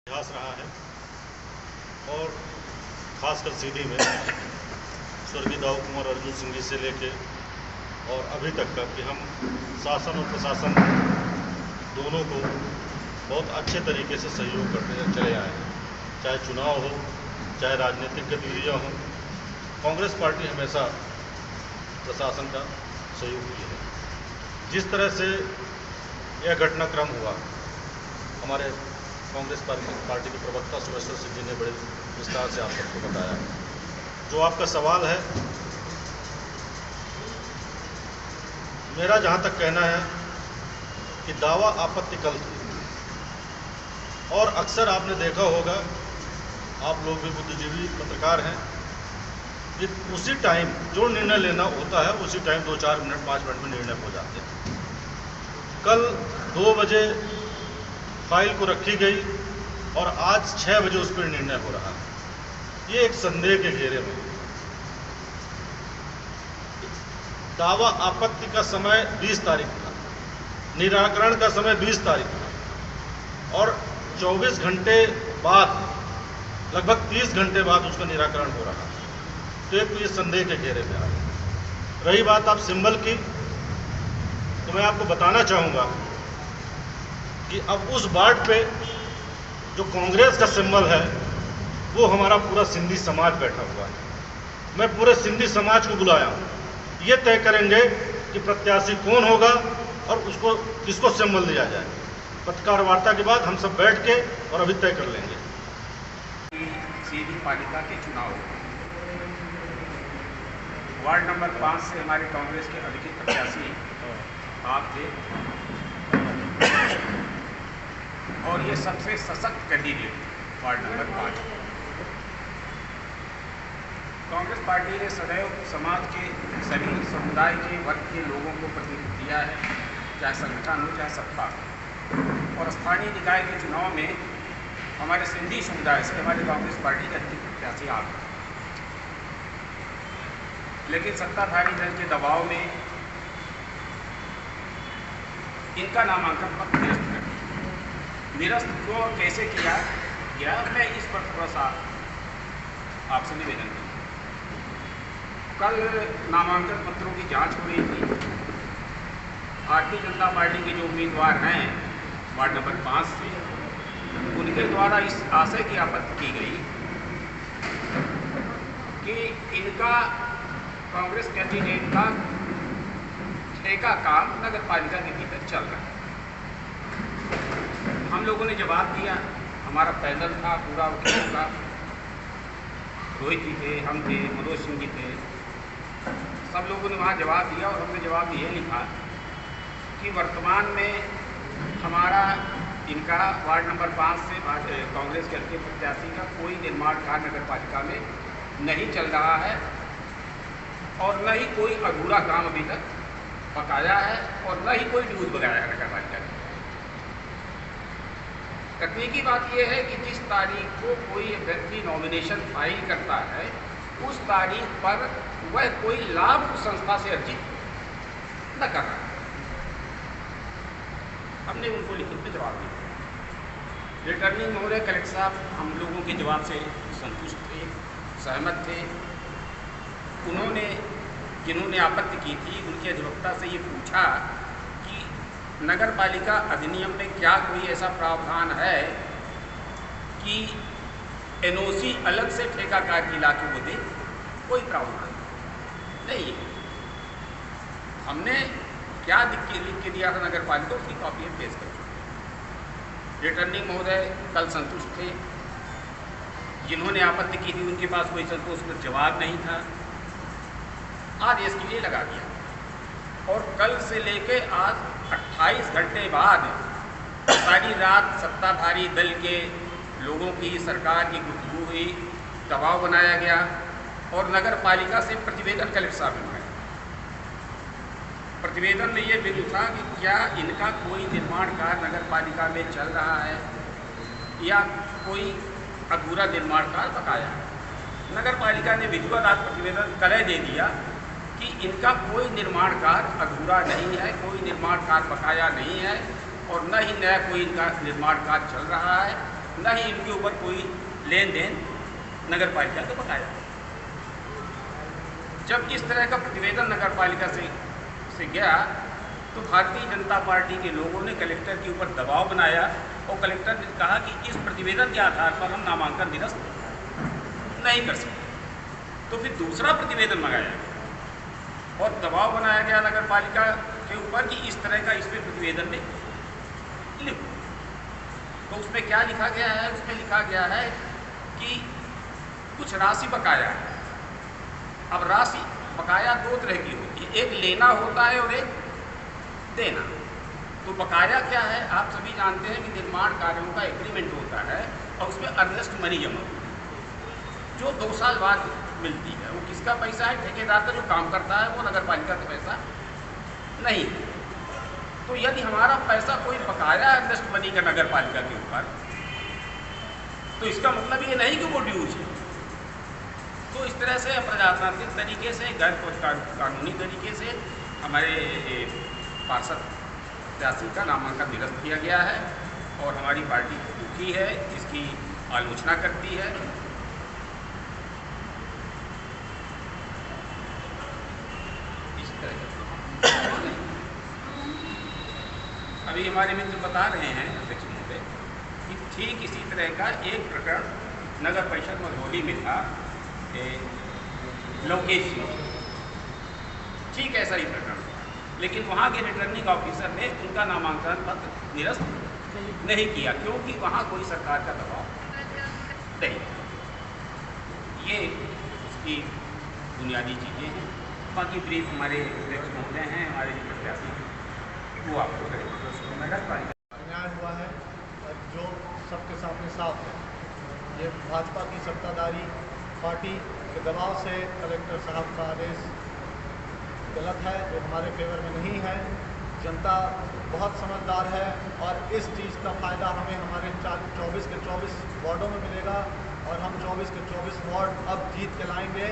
इतिहास रहा है और खासकर सीधी में स्वर्गीय दाऊ कुंवर अर्जुन सिंह जी से लेके और अभी तक का कि हम शासन और प्रशासन दोनों को बहुत अच्छे तरीके से सहयोग करते चले आए हैं। चाहे चुनाव हो, चाहे राजनीतिक गतिविधियाँ हों, कांग्रेस पार्टी हमेशा प्रशासन का सहयोग की है। जिस तरह से यह घटनाक्रम हुआ, हमारे कांग्रेस पार्टी के प्रवक्ता सुरेश्वर सिंह जी ने बड़े विस्तार से आप सबको बताया। जो आपका सवाल है, मेरा जहां तक कहना है कि दावा आपत्ति कल थी और अक्सर आपने देखा होगा, आप लोग भी बुद्धिजीवी पत्रकार हैं, कि उसी टाइम जो निर्णय लेना होता है उसी टाइम 2-4 मिनट 5 मिनट में निर्णय हो जाते हैं। कल 2 बजे फाइल को रखी गई और आज 6 बजे उस पर निर्णय हो रहा है। ये एक संदेह के घेरे में। दावा आपत्ति का समय 20 तारीख था, निराकरण का समय 20 तारीख था और 24 घंटे बाद, लगभग 30 घंटे बाद उसका निराकरण हो रहा है। तो एक ये संदेह के घेरे में आ गया। रही बात आप सिंबल की, तो मैं आपको बताना चाहूँगा कि अब उस वार्ड पे जो कांग्रेस का सिंबल है वो हमारा पूरा सिंधी समाज बैठा हुआ है। मैं पूरे सिंधी समाज को बुलाया हूँ। ये तय करेंगे कि प्रत्याशी कौन होगा और उसको किसको सिंबल दिया जाए। पत्रकार वार्ता के बाद हम सब बैठ के और अभी तय कर लेंगे। सीधी पालिका के चुनाव वार्ड नंबर 5 से हमारे कांग्रेस के अधिकृत प्रत्याशी आप थे और ये सबसे सशक्त candidate ward number 5। Congress party ने सदैव समाज के सभी समुदाय के वर्ग के लोगों को प्रतिनिधित्व दिया है, चाहे संगठन हो चाहे सत्ता हो। और स्थानीय निकाय के चुनाव में हमारे सिंधी समुदाय से हमारे कांग्रेस पार्टी के अधिकृत प्रत्याशी आप हैं। लेकिन सत्ताधारी दल के दबाव में इनका नामांकन पत्र निरस्त कर दिया। निरस्त क्यों और कैसे किया गया, मैं इस पर थोड़ा सा आपसे निवेदन करूँ। कल नामांकन पत्रों की जांच हो रही थी। भारतीय जनता पार्टी के जो उम्मीदवार हैं वार्ड नंबर 5 से, उनके द्वारा इस आशय की आपत्ति की गई कि इनका कांग्रेस कैंडिडेट का ठेका काम नगर पालिका के भीतर चल रहा है। हम लोगों ने जवाब दिया, हमारा पैनल था पूरा वकीलों का, रोहित जी थे, हम थे, मनोज सिंह जी थे, सब लोगों ने वहाँ जवाब दिया और हमने जवाब ये लिखा कि वर्तमान में हमारा इनका वार्ड नंबर 5 से कांग्रेस के अधिकृत प्रत्याशी का कोई निर्माण कार्य नगर पालिका में नहीं चल रहा है और न ही कोई अधूरा काम अभी तक पकाया है और न ही कोई ड्यूज बगाया है नगर पालिका में। तकनीकी बात यह है कि जिस तारीख को कोई व्यक्ति नॉमिनेशन फाइल करता है उस तारीख पर वह कोई लाभ उस संस्था से अर्जित न कर रहा है। हमने उनको लिखित में जवाब दिया। रिटर्निंग महोदय कलेक्टर साहब हम लोगों के जवाब से संतुष्ट थे, सहमत थे। उन्होंने, जिन्होंने आपत्ति की थी, उनके अधिवक्ता से ये पूछा कि नगर पालिका अधिनियम में क्या कोई ऐसा प्रावधान है कि एनओसी अलग से ठेकाकार की इलाके को दे। कोई प्रावधान नहीं है। हमने क्या लिख के दिया था नगर पालिका, उसकी कॉपी हम पेश कर चुके। रिटर्निंग महोदय कल संतुष्ट थे। जिन्होंने आपत्ति की थी उनके पास कोई संतोषजनक जवाब नहीं था। आदेश के लिए लगा दिया और कल से लेके आज 28 घंटे बाद सारी रात सत्ताधारी दल के लोगों की, सरकार की गुफ्तगू हुई, दबाव बनाया गया और नगर पालिका से प्रतिवेदन कलेक्टर साहब ने मांगा। प्रतिवेदन में ये बिंदु था कि क्या इनका कोई निर्माण कार्य नगर पालिका में चल रहा है या कोई अधूरा निर्माण कार्य बकाया है। नगर पालिका ने विधिवत आज प्रतिवेदन कल दे दिया कि इनका कोई निर्माण कार्य अधूरा नहीं है, कोई निर्माण कार्य बकाया नहीं है और न ही नया कोई इनका निर्माण कार्य चल रहा है न ही इनके ऊपर कोई लेन देन नगर पालिका का बकाया। जब इस तरह का प्रतिवेदन नगर पालिका से गया तो भारतीय जनता पार्टी के लोगों ने कलेक्टर के ऊपर दबाव बनाया और कलेक्टर ने कहा कि इस प्रतिवेदन के आधार पर हम नामांकन निरस्त नहीं कर सकते। तो फिर दूसरा प्रतिवेदन मंगाया और दबाव बनाया गया नगर पालिका के ऊपर कि इस तरह का इसमें प्रतिवेदन में लिखो। तो उसमें क्या लिखा गया है? उसमें लिखा गया है कि कुछ राशि बकाया है। अब राशि बकाया दो तरह की होती है, एक लेना होता है और एक देना। तो बकाया क्या है? आप सभी जानते हैं कि निर्माण कार्यों का एग्रीमेंट होता है और उसमें अर्नेस्ट मनी जमा होती है जो 2 साल बाद मिलती है। वो किसका पैसा है? ठेकेदार का जो काम करता है, वो नगर पालिका का पैसा नहीं है। तो यदि हमारा पैसा कोई बकाया अर्नेस्ट मनी का नगर पालिका के ऊपर, तो इसका मतलब ये नहीं कि वो ड्यूज है। तो इस तरह से अप्रजातांत्रिक तरीके से, गैर कानूनी तरीके से हमारे पार्षद प्रत्याशी का नामांकन निरस्त किया गया है और हमारी पार्टी दुखी है, इसकी आलोचना करती है। इस तरह अभी हमारे मित्र बता रहे हैं अध्यक्ष महोदय कि ठीक इसी तरह का एक प्रकरण नगर परिषद मधोली में था, लोकेश सिंह, ठीक ऐसा ही प्रकरण था, लेकिन वहाँ के रिटर्निंग ऑफिसर ने उनका नामांकन पत्र निरस्त नहीं किया क्योंकि वहाँ कोई सरकार का दबाव नहीं। ये उसकी बुनियादी चीज़ें हैं। बाकी ब्रीफ हमारे अध्यक्ष महोदय हैं, हमारे प्रत्याशी, वो आपको करेंगे। नगर पालिका अन्याय हुआ है जो सबके सामने साफ है। ये भाजपा की सत्ताधारी पार्टी के दबाव से कलेक्टर साहब का आदेश गलत है, जो हमारे फेवर में नहीं है। जनता बहुत समझदार है और इस चीज़ का फ़ायदा हमें हमारे 24 के 24 वार्डों में मिलेगा और हम 24 के 24 वार्ड अब जीत के लाएंगे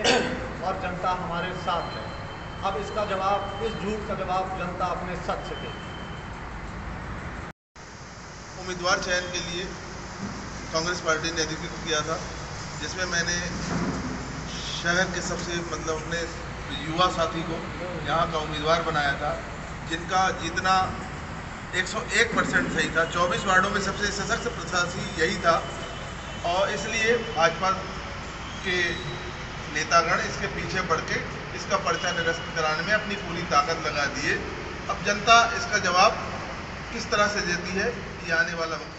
और जनता हमारे साथ है। अब इसका जवाब, इस झूठ का जवाब जनता अपने सच से देगी। उम्मीदवार चयन के लिए कांग्रेस पार्टी ने अधिकृत किया था, जिसमें मैंने शहर के सबसे अपने युवा साथी को यहाँ का उम्मीदवार बनाया था, जिनका जीतना 101% सही था। 24 वार्डों में सबसे सशक्त प्रत्याशी यही था और इसलिए भाजपा के नेतागण इसके पीछे बढ़ के इसका पर्चा निरस्त कराने में अपनी पूरी ताकत लगा दिए। अब जनता इसका जवाब किस तरह से देती है, ये आने वाला वक्त